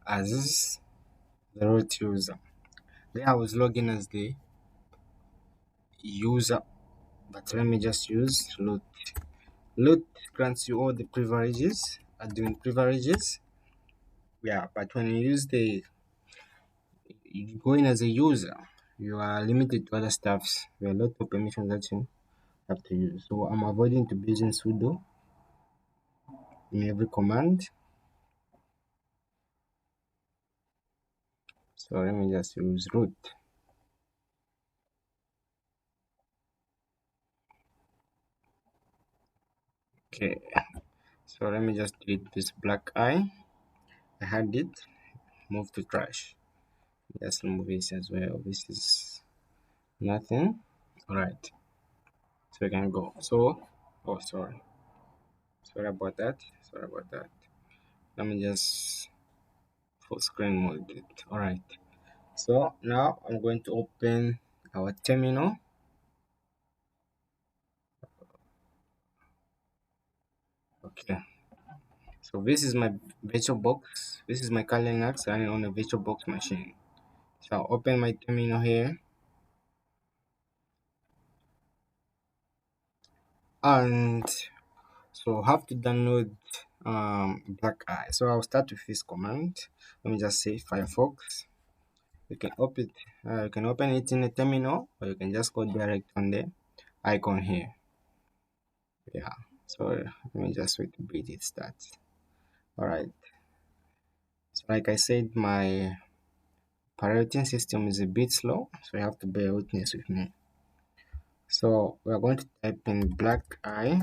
as the root user. Then I was logging as the user, but let me just use root. Root grants you all the privileges, admin privileges. Yeah, but when you go in as a user, you are limited to other stuffs. There are a lot of permissions that you have to use. So I'm avoiding to be using sudo in every command. So let me just use root. Okay, so let me just delete this black eye. I had it, move to trash. Just remove this as well. This is nothing. Alright, so we can go. So, oh, sorry about that. Sorry about that. Let me just full screen mode it. Alright, so now I'm going to open our terminal. Okay, so this is my virtual box. This is my Kali Linux running on a virtual box machine. So I'll open my terminal here, and so have to download black eye. So I'll start with this command. Let me just say Firefox. You can open it in a terminal, or you can just go direct on the icon here. Yeah, so let me just wait a bit it starts. All right, so like I said, my operating system is a bit slow, so you have to bear witness with me. So we are going to type in black eye.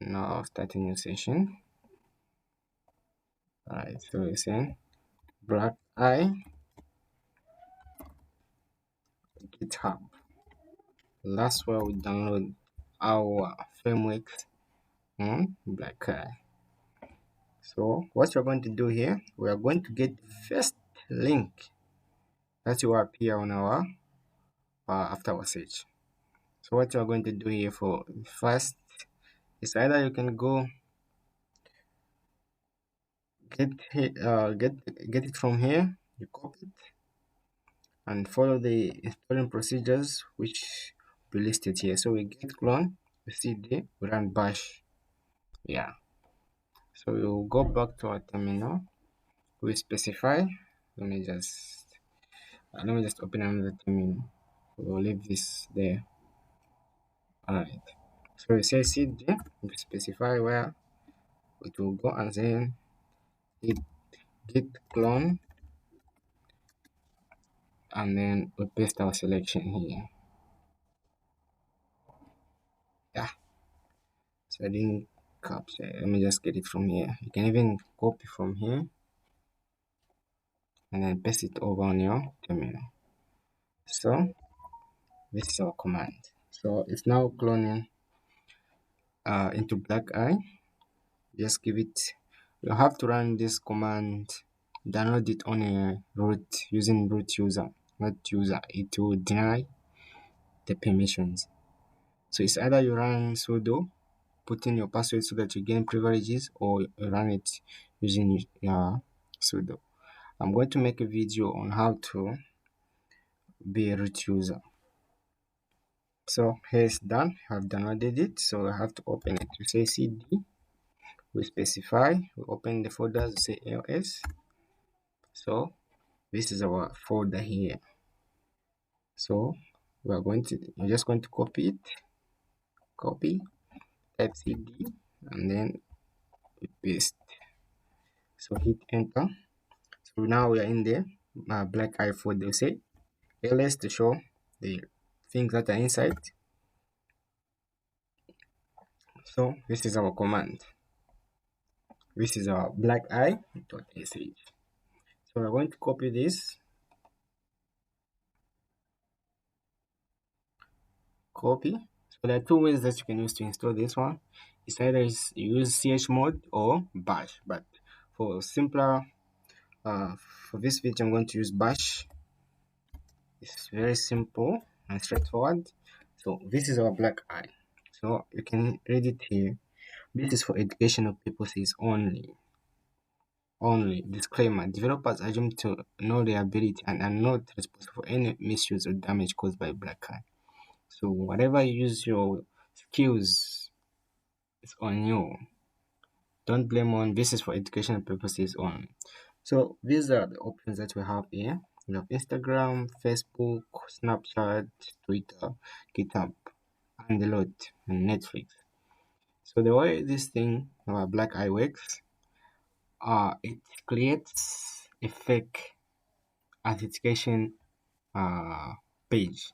Now start a new session. All right, so we're saying black eye GitHub. That's where we download our framework on black eye. So what you're going to do here, we are going to get the first link that will appear on our after our search. So what you're going to do here for first is either you can go get it from here, you copy it and follow the installing procedures which be listed here. So we get clone, we cd, we run bash. Yeah. So we'll go back to our terminal. We specify. Let me just open another terminal. We'll leave this there. Alright. So we say cd, we specify where it will go, and then it git clone, and then we paste our selection here. Yeah. So I didn't capture. Let me just get it from here. You can even copy from here and then paste it over on your terminal. So this is our command. So it's now cloning into black eye. Just give it, you have to run this command, download it on a root using root user, not user. It will deny the permissions. So it's either you run sudo, put in your password so that you gain privileges, or you run it using your sudo. I'm going to make a video on how to be a root user. So here it's done. I've downloaded it, so I have to open it. We say cd, we specify, we open the folders, say ls. So this is our folder here. So you're just going to copy it, copy, type cd, and then we paste. So hit enter. So now we are in the black eye folder. We say ls to show the things that are inside. So this is our command. This is our black eye.sh. So we're going to copy this, copy. So there are two ways that you can use to install this one. It's either you use chmod or bash, but for simpler, for this video, I'm going to use bash. It's very simple and straightforward. So this is our black eye. So you can read it here. This is for educational purposes only. Only. Disclaimer: developers assume to know reliability and are not responsible for any misuse or damage caused by black eye. So whatever you use your skills is on you. Don't blame on this is for educational purposes only. So these are the options that we have here. We have Instagram, Facebook, Snapchat, Twitter, GitHub, and a lot, and Netflix. So the way this thing, Black Eye works, it creates a fake authentication uh, page.